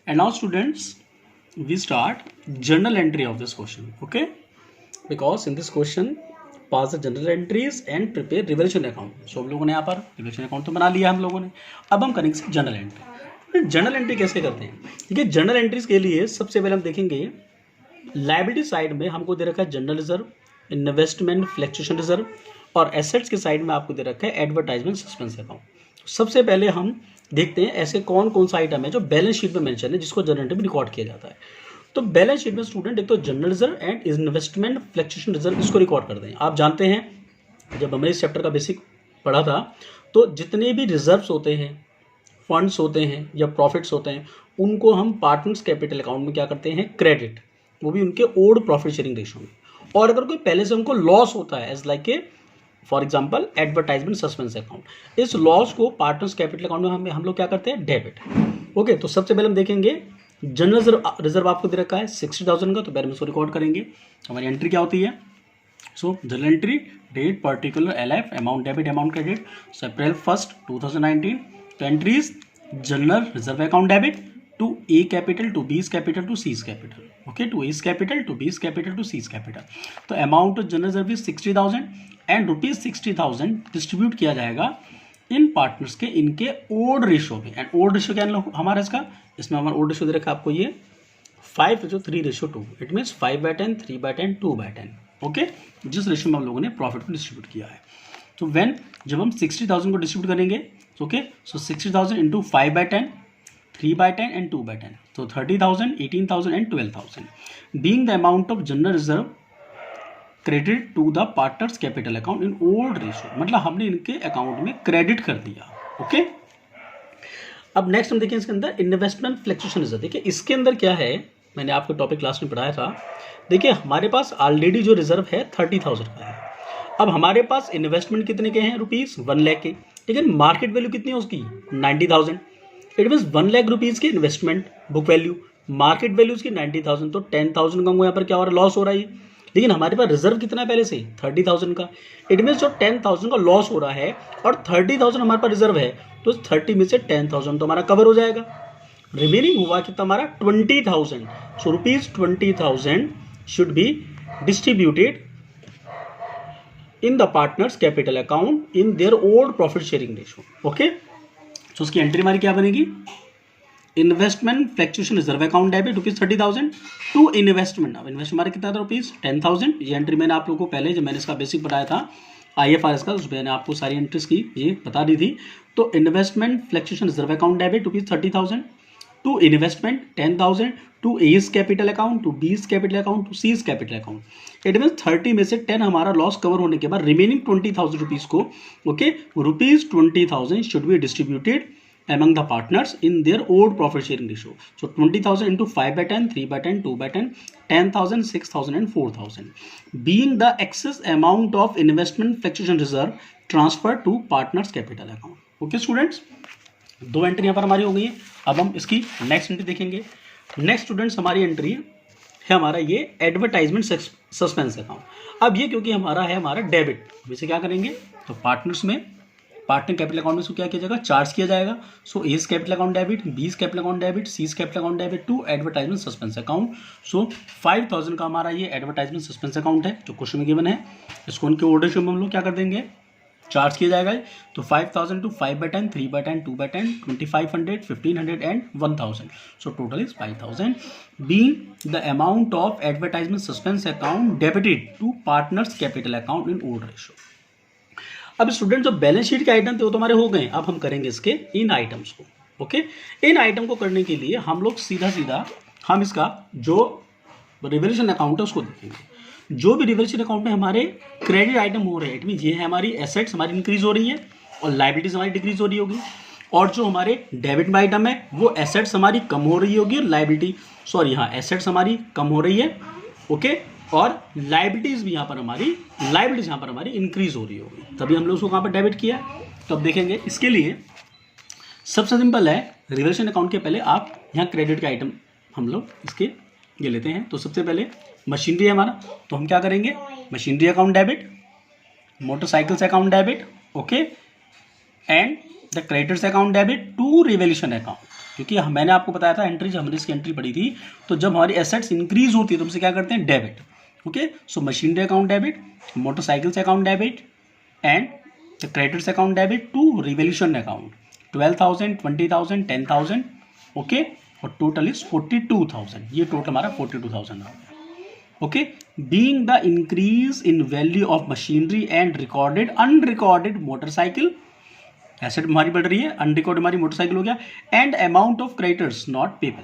And now students, we start journal entry of this question, okay? Because in this question, pass the journal entries and prepare revaluation account. So हम लोगों ने यहाँ पर revaluation account तो बना लिया हम लोगों ने. अब हम करेंगे journal entry. जर्नल एंट्री कैसे करते हैं? देखिए जर्नल एंट्रीज के लिए सबसे पहले हम देखेंगे लायबिलिटी साइड में हमको दे रखा है general reserve, investment fluctuation reserve, और एसेट्स के साइड में आपको दे रखा है एडवर्टाइजमेंट सस्पेंस अकाउंट. सबसे पहले हम देखते हैं ऐसे कौन कौन सा आइटम है जो बैलेंस शीट में मेंशन है जिसको जर्नल एंट्री में रिकॉर्ड किया जाता है. तो बैलेंस शीट में स्टूडेंट एक तो general reserve and investment fluctuation reserve इसको रिकॉर्ड कर दें. आप जानते हैं जब हमने इस चैप्टर का बेसिक पढ़ा था तो जितने भी रिजर्व्स होते हैं, फंड्स होते हैं या प्रॉफिट्स होते हैं, उनको हम पार्टनर्स कैपिटल अकाउंट में क्या करते हैं, क्रेडिट, वो भी उनके ओड प्रॉफिट शेयरिंग रेशियो में. और अगर कोई पहले से उनको लॉस होता है as like a for example advertisement suspense account, इस लॉस को पार्टनर्स कैपिटल अकाउंट में हम लोग क्या करते हैं, डेबिट. ओके, तो सबसे पहले हम देखेंगे जनरल रिजर्व आपको दे रखा है 60,000 का, तो पहले हम इसको रिकॉर्ड करेंगे. हमारी एंट्री क्या होती है? So journal entry date particular LF amount debit amount credit April 1, 2019. तो entries general reserve account debit to A capital to B's capital to C's capital. Okay, to A's capital to B's capital to C's capital. तो amount of general reserve 60,000 and ₹60,000 distribute किया जाएगा इन partners के इनके old ratio में. And old ratio क्या हमारा इसका, इसमें हमारा ओड रेशियो दे रखा है आपको ये 5:3:2. It means 5/10, 3/10, 2/10. ओके, जिस रेशियो में हम लोगों ने प्रॉफिट को डिस्ट्रीब्यूट किया है. तो व्हेन जब हम 60,000 को डिस्ट्रीब्यूट करेंगे, ओके, सो 60,000 इंटू 5/10, 3/10 एंड 2/10, तो 30,000, 18,000 and 12,000 being the amount of general reserve credit to the partners capital account in old ratio. मतलब हमने इनके अकाउंट में क्रेडिट कर दिया. ओके, अब नेक्स्ट हम देखें इसके अंदर इन्वेस्टमेंट फ्लक्चुएशन रिजर्व. देखिए इसके अंदर क्या है, मैंने आपको टॉपिक क्लास में पढ़ाया था. देखिए हमारे पास ऑलरेडी जो रिजर्व है 30,000 का है. अब हमारे पास इन्वेस्टमेंट कितने के हैं, ₹1 लाख के. लेकिन मार्केट वैल्यू कितनी है उसकी, 90,000. इट मीन्स 1 लाख रुपीज़ की investment book value, market value उसकी 90,000, तो 10,000 का यहाँ पर क्या हो रहा है, लॉस हो रहा है. लेकिन हमारे पास रिजर्व कितना है पहले से, 30,000 का. इट मीन्स जो 10,000 का लॉस हो रहा है और 30,000 हमारे पास रिजर्व है, तो 30 में से 10,000 तो हमारा कवर हो जाएगा. रिमेनिंग हुआ कितना हमारा 20,000. So ₹20,000 should be distributed in the partners capital account in their old profit sharing ratio. Okay, तो उसकी एंट्री हमारी क्या बनेगी, investment fluctuation reserve account debit ₹30,000 to investment. अब इन्वेस्टमेंट हमारा कितना था, ₹10,000. ये एंट्री मैंने आप लोगों को पहले जब मैंने इसका बेसिक बताया था IFRS का, उसमें मैंने आपको सारी एंट्रीज की ये बता दी थी. तो investment fluctuation reserve account debit ₹30,000 to investment 10,000 to A's capital account to B's capital account to C's capital account. It mean 30 में से 10 हमारा लॉस कवर होने के बाद रिमेनिंग 20,000 रुपीज़ को, okay, ₹20,000 should be distributed among the partners in their old profit sharing ratio. So 20,000 into 5/10, 3/10, 2/10, 10,000, 6,000 and 4,000 being the excess amount of investment fluctuation reserve transferred to partners capital account. Okay students, दो entry यहाँ पर हमारी हो गई है. अब हम इसकी नेक्स्ट एंट्री देखेंगे. नेक्स्ट स्टूडेंट्स हमारी एंट्री है हमारा ये एडवर्टाइजमेंट सस्पेंस अकाउंट. अब ये क्योंकि हमारा है हमारा डेबिट, इसे क्या करेंगे, तो पार्टनर्स में पार्टनर कैपिटल अकाउंट में इसको क्या किया जाएगा, चार्ज किया जाएगा. So A's capital account debit, B's capital account debit, C's capital account debit to advertisement suspense account. So 5,000 का हमारा ये एडवर्टाइजमेंट सस्पेंस अकाउंट है जो क्वेश्चन में गिवन है. इसको उनके ऑर्डर शेयर में हम लोग क्या कर देंगे, चार्ज किया जाएगा. तो 5,000 टू 5/10, 3/10, 2/10, 2,500, 1,500 and 1,000. So total is 5,000 being the amount of advertisement suspense account debited to partners capital account in old ratio. अब स्टूडेंट जो बैलेंस शीट के आइटम थे वो तो हमारे हो गए. अब हम करेंगे इसके इन आइटम्स को. ओके, इन आइटम को करने के लिए हम लोग सीधा हम इसका जो रिवैल्यूएशन अकाउंट है उसको देखेंगे. जो भी रिवैल्यूएशन अकाउंट में हमारे क्रेडिट आइटम हो रहे हैं, इट मीन ये है हमारी एसेट्स हमारी इंक्रीज हो रही है और लाइबिलिटीज हमारी डिक्रीज हो रही होगी. और जो हमारे डेबिट में आइटम है वो एसेट्स हमारी कम हो रही होगी और लाइबिलिटी एसेट्स हमारी कम हो रही है. ओके, और लाइबिलिटीज भी यहाँ पर हमारी इंक्रीज हो रही होगी, तभी हम लोग उसको कहाँ पर डेबिट किया. तो अब देखेंगे इसके लिए सबसे सिंपल है, रिवैल्यूएशन अकाउंट के पहले आप यहाँ क्रेडिट के आइटम हम लोग इसके ये लेते हैं. तो सबसे पहले मशीनरी है हमारा, तो हम क्या करेंगे, machinery account debit, motorcycles account debit, okay, and the creditors account debit to revaluation account. क्योंकि मैंने आपको बताया था एंट्री, जब हमने इसकी एंट्री पढ़ी थी, तो जब हमारी एसेट्स इंक्रीज होती है तो हमसे क्या करते हैं, debit. Okay, so machinery account debit, motorcycles account debit and credits account debit to revolution account 12,000, 20,000, 10,000। Okay, और टोटल इज 42,000। ये टोटल हमारा 42,000 आ गया। Okay, being the increase in value of machinery and recorded unrecorded motorcycle, asset हमारी बढ़ रही है, unrecord हमारी motorcycle हो गया, and amount of creditors not payable.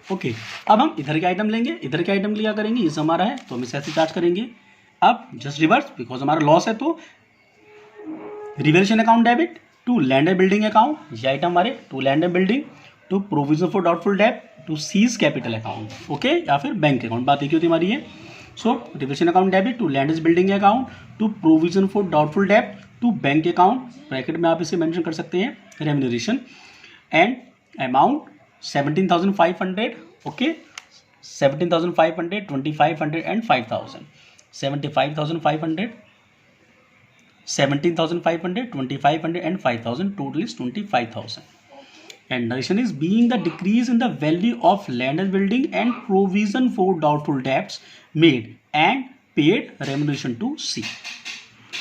Okay, अब हम इधर के आइटम लेंगे, इधर के आइटम लिया करेंगे, ये हमारा है तो हम इसे ऐसे चार्ज करेंगे। अब जस्ट रिवर्स, बिकॉज हमारा लॉस है तो revaluation account debit to land and building account, ये आइटम हमारे to land and building, to provision for doubtful debt, to C's capital account. Okay, या फिर बैंक अकाउंट, बात एक ही होती हमारी है। So revaluation account debit to land and building account, to provision for doubtful debt, to bank account, bracket में आप इसे मेंशन कर सकते हैं remuneration, and amount 17,500। Okay, 17,500, 2,500 and 5,000। 75,500, 17,500, 2,500 and 5,000, total is 25,000. And narration is being the decrease in the value of land and building and provision for doubtful debts made and paid remuneration to C.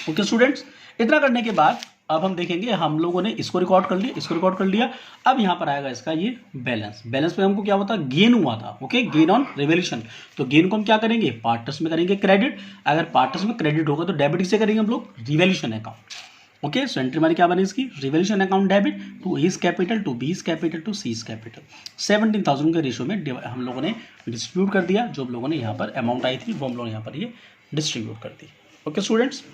Okay students, इतना करने के बाद अब हम देखेंगे, हम लोगों ने इसको रिकॉर्ड कर लिया, इसको रिकॉर्ड कर लिया। अब यहाँ पर आएगा इसका ये बैलेंस। बैलेंस पे हमको क्या होता है, गेन हुआ था। Okay, gain on revolution. तो गेन को हम क्या करेंगे, पार्टनर्स में करेंगे क्रेडिट। अगर पार्टनर्स में क्रेडिट होगा तो डेबिट किसे करेंगे हम लोग, revaluation account. Okay, so entry हमारी क्या बनी इसकी, revaluation account debit to A's capital, to B's capital, to C's capital. 17,000 के रेशियो में हम लोगों ने डिस्ट्रीब्यूट कर दिया। जो लोगों ने यहाँ पर अमाउंट आई थी वो हम लोग यहाँ पर ये डिस्ट्रीब्यूट कर दी। Okay students,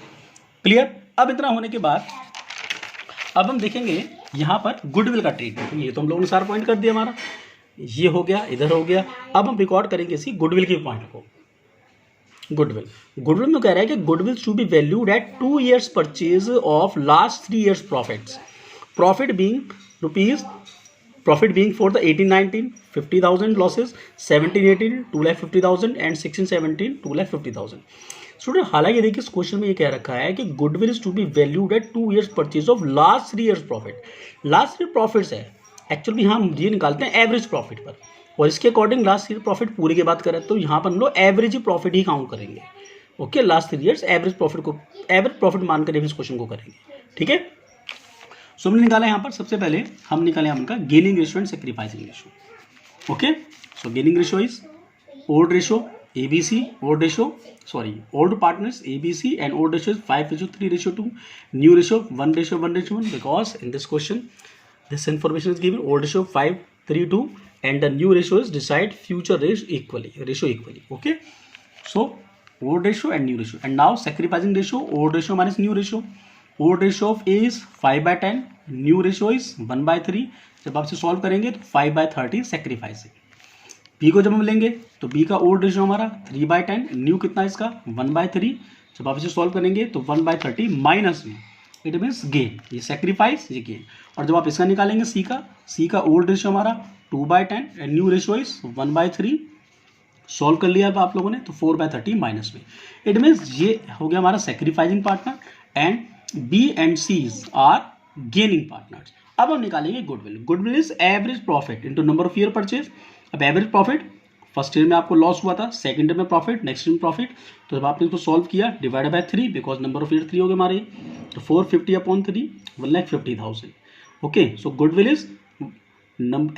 clear. अब इतना होने के बाद अब हम देखेंगे यहाँ पर गुडविल का ट्रीटमेंट। ये तो हम लोगों ने सारा पॉइंट कर दिया, हमारा ये हो गया, इधर हो गया। अब हम रिकॉर्ड करेंगे इसी गुडविल के पॉइंट को। गुडविल में कह रहा है कि goodwill should be valued at 2 years purchase of last 3 years profits, profit being for the 18-19 50,000 losses, 17-18 2,50,000 and 16-17 2,50,000। Student हालांकि देखिए इस क्वेश्चन में ये कह रखा है कि goodwill is to be valued at 2 years purchase of last 3 years profit. Last 3 profits है, एक्चुअली हम ये निकालते हैं एवरेज प्रॉफिट पर, और इसके अकॉर्डिंग लास्ट 3 प्रॉफिट पूरे की बात करें तो यहाँ पर हम लोग एवरेज प्रॉफिट ही काउंट करेंगे। Okay, last 3 years average profit को, एवरेज प्रॉफिट मानकर इस क्वेश्चन को करेंगे। ठीक है, सो हमने निकाला यहाँ पर, सबसे पहले हम निकाले हमका gaining ratio and sacrificing ratio. Okay, so gaining ratio is old ratio ABC, old partners ABC, and old ratio is 5:3:2. New ratio 1:1:1, because in this question this information is given. Old ratio 5:3:2 and the new ratio is decide future ratio equally. Okay, so old ratio and new ratio, and now sacrificing ratio, old ratio minus new ratio. Old ratio of A is 5/10, new ratio is 1/3. जब आप इसे solve करेंगे तो 5/30 sacrificing. B को जब हम लेंगे तो बी का ओल्ड रेशियो हमारा 3/10, न्यू कितना इसका 1/3। जब आप इसे सॉल्व करेंगे तो 1/30 माइनस में, इट मीन्स गेन, ये सेक्रीफाइस, ये गेन। और जब आप इसका निकालेंगे सी का ओल्ड रेशियो हमारा 2/10 and new ratio is 1/3। Solve कर लिया अब आप लोगों ने तो 4/30 माइनस में, इट मीन्स ये हो गया हमारा sacrificing partner, and B and C's are gaining partners. अब हम निकालेंगे goodwill. Goodwill is average profit into number of year purchase. अब एवरेज प्रॉफिट, फर्स्ट ईयर में आपको लॉस हुआ था, सेकंड ईयर में प्रॉफिट, नेक्स्ट ईयर में प्रॉफिट। तो जब आपने इसको सॉल्व किया divided by 3, because number of year 3 हो गए हमारे, तो 450/3 1,50,000। Okay, so goodwill is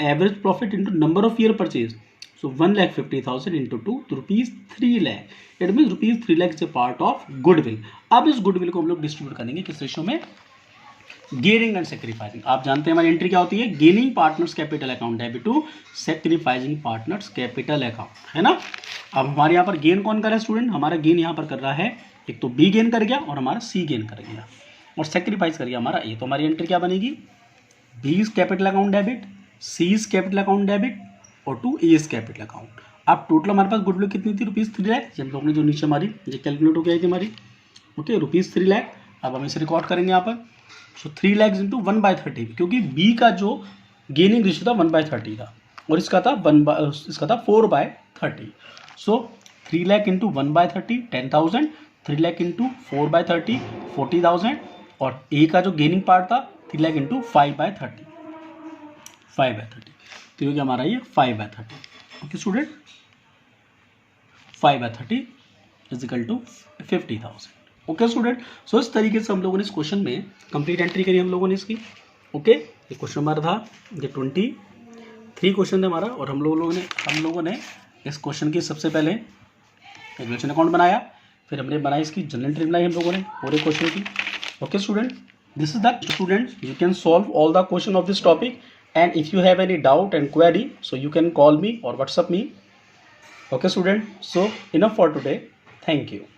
average profit into number of year purchase, so 1,50,000 into 2 तो ₹3 lakh. It mean ₹3 lakh is a part of goodwill. अब इस गुडविल को हम लोग डिस्ट्रीब्यूट करेंगे किस रेशियो में, गेनिंग एंड सेक्रीफाइसिंग। आप जानते हैं हमारी एंट्री क्या होती है, gaining partners capital account debit to sacrificing partners capital account, है ना। अब हमारे यहाँ पर गेन कौन कर रहा है स्टूडेंट, हमारा गेन यहाँ पर कर रहा है, एक तो बी गेन कर गया और हमारा सी गेन कर गया, और सेक्रीफाइस कर गया हमारा ए। तो हमारी एंट्री क्या बनेगी, बीज capital account debit, C's capital account debit और टू एज कैपिटल अकाउंट। अब टोटल हमारे पास गुडविल कितनी थी, ₹3 लाख। जब लोग ने जो नीचे हमारी ये कैलकुलेट हो गई थी हमारी, ओके, ₹3 लाख। अब हम इसे रिकॉर्ड करेंगे यहाँ पर, सो 3 lakhs इंटू 1/30, क्योंकि बी का जो गेनिंग रेशियो था 1/30 था और इसका था 4/30। सो 3 लाख इंटू 1/30 10,000, 3 लाख इंटू 4/30 40,000, और ए का जो गेनिंग पार्ट था 3 लाख इंटू 5/30 तो ये हमारा ये 5/30। Okay student, 5/30 is equal to 50,000। Okay student, so इस तरीके से हम लोगों ने इस क्वेश्चन में कंप्लीट एंट्री करी हम लोगों ने इसकी। ओके, ये क्वेश्चन हमारा था, ये 23 क्वेश्चन है हमारा, और हम लोगों ने इस क्वेश्चन की सबसे पहले रिलेशन अकाउंट बनाया, फिर हमने बनाई इसकी जनरल एंट्री बनाई हम लोगों ने पूरे क्वेश्चन की। Okay student, this is that students, you can solve all the question of this topic, and if you have any doubt and query, so you can call me or WhatsApp me. Okay student, so enough for today. Thank you.